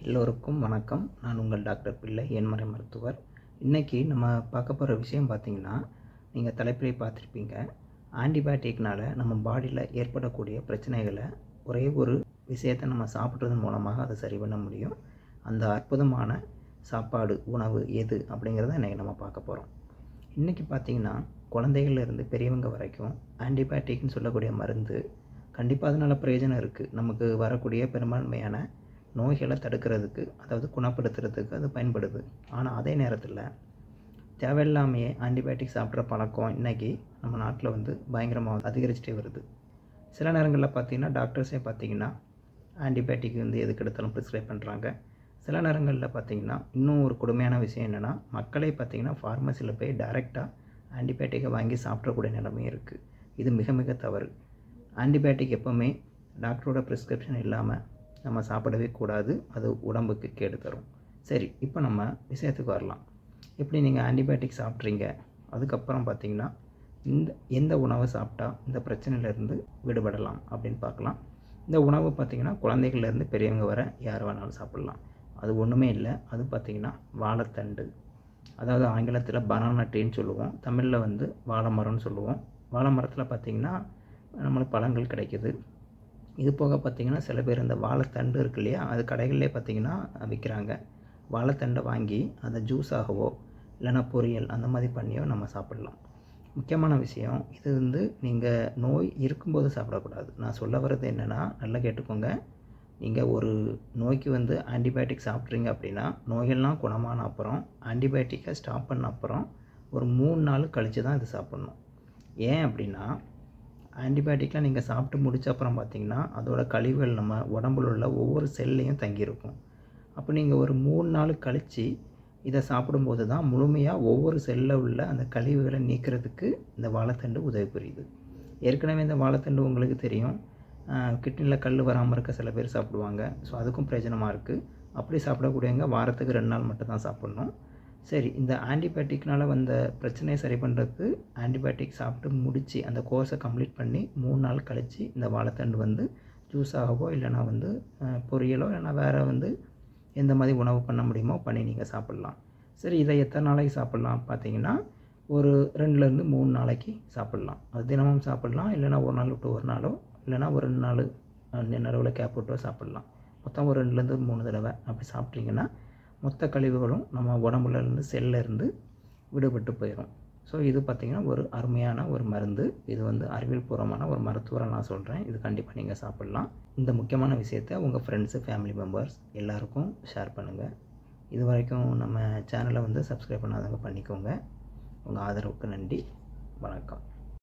எல்லோருக்கும் வணக்கம். நான் உங்கள் டாக்டர் பிள்ளை, எண்மறை மருத்துவர். இன்றைக்கி நம்ம பார்க்க போகிற விஷயம் பார்த்திங்கன்னா, நீங்கள் தலைப்பிலே பார்த்துருப்பீங்க. ஆன்டிபயோட்டிக்னால் நம்ம பாடியில் ஏற்படக்கூடிய பிரச்சனைகளை ஒரே ஒரு விஷயத்தை நம்ம சாப்பிட்றதன் மூலமாக அதை சரி பண்ண முடியும். அந்த அற்புதமான சாப்பாடு, உணவு எது அப்படிங்கிறத இன்றைக்கி நம்ம பார்க்க போகிறோம். இன்றைக்கி பார்த்திங்கன்னா, குழந்தைகள்லேருந்து பெரியவங்க வரைக்கும் ஆன்டிபயோட்டிக்னு சொல்லக்கூடிய மருந்து கண்டிப்பாக அதனால் பிரயோஜனம் இருக்குது. நமக்கு வரக்கூடிய பெரும்பான்மையான நோய்களை தடுக்கிறதுக்கு, அதாவது குணப்படுத்துறதுக்கு அது பயன்படுது. ஆனால் அதே நேரத்தில் தேவையில்லாமையே ஆன்டிபயோட்டிக் சாப்பிட்ற பழக்கம் இன்றைக்கி நம்ம நாட்டில் பயங்கரமாக அதிகரிச்சுட்டே வருது. சில நேரங்களில் பார்த்திங்கன்னா டாக்டர்ஸே பார்த்திங்கன்னா ஆன்டிபயோட்டிக் எதுக்கு எடுத்தாலும் ப்ரிஸ்கிரைப் பண்ணுறாங்க. சில நேரங்களில் பார்த்திங்கன்னா இன்னும் ஒரு கொடுமையான விஷயம் என்னென்னா, மக்களே பார்த்திங்கன்னா ஃபார்மசியில் போய் டைரெக்டாக ஆன்டிபயோட்டிக்கை வாங்கி சாப்பிடக்கூடிய நிலைமையும் இருக்குது. இது மிக மிக தவறு. ஆன்டிபயோட்டிக் எப்போவுமே டாக்டரோட ப்ரிஸ்கிரிப்ஷன் இல்லாமல் நம்ம சாப்பிடவே கூடாது. அது உடம்புக்கு கேடு தரும். சரி, இப்போ நம்ம விஷயத்துக்கு வரலாம். எப்படி நீங்கள் ஆன்டிபயோட்டிக் சாப்பிட்றீங்க, அதுக்கப்புறம் பார்த்திங்கன்னா எந்த உணவை சாப்பிட்டா இந்த பிரச்சனையிலேருந்து விடுபடலாம் அப்படின்னு பார்க்கலாம். இந்த உணவு பார்த்திங்கன்னா குழந்தைகள்லேருந்து பெரியவங்க வர யார் வேணாலும் சாப்பிட்லாம். அது ஒன்றுமே இல்லை. அது பார்த்திங்கன்னா வாழைத்தண்டு, அதாவது ஆங்கிலத்தில் பனானா ட்ரீன்னு சொல்லுவோம், தமிழில் வாழை மரம்னு சொல்லுவோம். வாழை மரத்தில் பார்த்திங்கன்னா நம்மளுக்கு பழங்கள் கிடைக்கிது. இது போக பார்த்திங்கன்னா சில பேர் இந்த வாழைத்தண்டு இருக்கு இல்லையா, அது கடைகளிலே பார்த்திங்கன்னா விற்கிறாங்க. வாழைத்தண்டை வாங்கி அதை ஜூஸாகவோ இல்லைனா பொரியல் அந்த மாதிரி பண்ணியோ நம்ம சாப்பிட்லாம். முக்கியமான விஷயம், இது நீங்கள் நோய் இருக்கும்போது சாப்பிடக்கூடாது. நான் சொல்ல வர்றது என்னென்னா, நல்லா கேட்டுக்கோங்க. நீங்கள் ஒரு நோய்க்கு ஆன்டிபயோட்டிக் சாப்பிட்றீங்க அப்படின்னா, நோயெல்லாம் குணமான அப்புறம் ஆன்டிபயோட்டிக்கை ஸ்டாப் பண்ண அப்புறம் ஒரு 3 நாள் கழித்து தான் இது சாப்பிட்ணும். ஏன் அப்படின்னா, ஆன்டிபயோட்டிக்லாம் நீங்கள் சாப்பிட்டு முடித்த அப்புறம் பார்த்திங்கன்னா அதோட கழிவுகள் நம்ம உடம்புல உள்ள ஒவ்வொரு செல்லையும் தங்கியிருக்கும். அப்போ நீங்கள் ஒரு 3 நாள் கழித்து இதை சாப்பிடும்போது தான் முழுமையாக ஒவ்வொரு செல்லில் உள்ள அந்த கழிவுகளை நீக்கிறதுக்கு இந்த வாழைத்தண்டு உதவி புரியுது. ஏற்கனவே இந்த வாழைத்தண்டு உங்களுக்கு தெரியும், கிட்னியில் கல் வராமல் இருக்க சில பேர் சாப்பிடுவாங்க. ஸோ அதுக்கும் பிரயோஜனமாக இருக்குது. அப்படி சாப்பிடக்கூடியவங்க வாரத்துக்கு 2 நாள் மட்டும் தான் சாப்பிட்ணும். சரி, இந்த ஆன்டிபயோட்டிக்னால் வந்த பிரச்சனையை சரி பண்ணுறதுக்கு ஆன்டிபயோட்டிக் சாப்பிட்டு முடித்து அந்த கோர்ஸை கம்ப்ளீட் பண்ணி 3 நாள் கழித்து இந்த வாழைத்தண்டு ஜூஸாகவோ இல்லைனா பொரியலோ இல்லைனா வேறு எந்த மாதிரி உணவு பண்ண முடியுமோ பண்ணி நீங்கள் சாப்பிட்லாம். சரி, இதை எத்தனை நாளைக்கு சாப்பிட்லாம் பார்த்தீங்கன்னா, ஒரு 2லேருந்து 3 நாளைக்கு சாப்பிட்லாம். அது தினமும் சாப்பிட்லாம், இல்லைனா ஒரு நாள் விட்டு ஒரு நாளோ இல்லைனா ஒரு 2 நாள் நடுவில் கேப் விட்டோ சாப்பிட்லாம். மொத்தம் ஒரு 2லேருந்து 3 தடவை அப்படி சாப்பிட்றீங்கன்னா மொத்த கழிவுகளும் நம்ம உடம்புலேருந்து செல்லிருந்து விடுபட்டு போயிடும். ஸோ இது பார்த்திங்கன்னா ஒரு அருமையான ஒரு மருந்து. இது அறிவியல் பூர்வமான ஒரு மருத்துவரை நான் சொல்கிறேன். இது கண்டிப்பாக நீங்கள் சாப்பிட்லாம். இந்த முக்கியமான விஷயத்தை உங்கள் ஃப்ரெண்ட்ஸு, ஃபேமிலி மெம்பர்ஸ் எல்லாருக்கும் ஷேர் பண்ணுங்கள். இது வரைக்கும் நம்ம சேனலை சப்ஸ்கிரைப் பண்ணாதவங்க பண்ணிக்கோங்க. உங்கள் ஆதரவுக்கு நன்றி. வணக்கம்.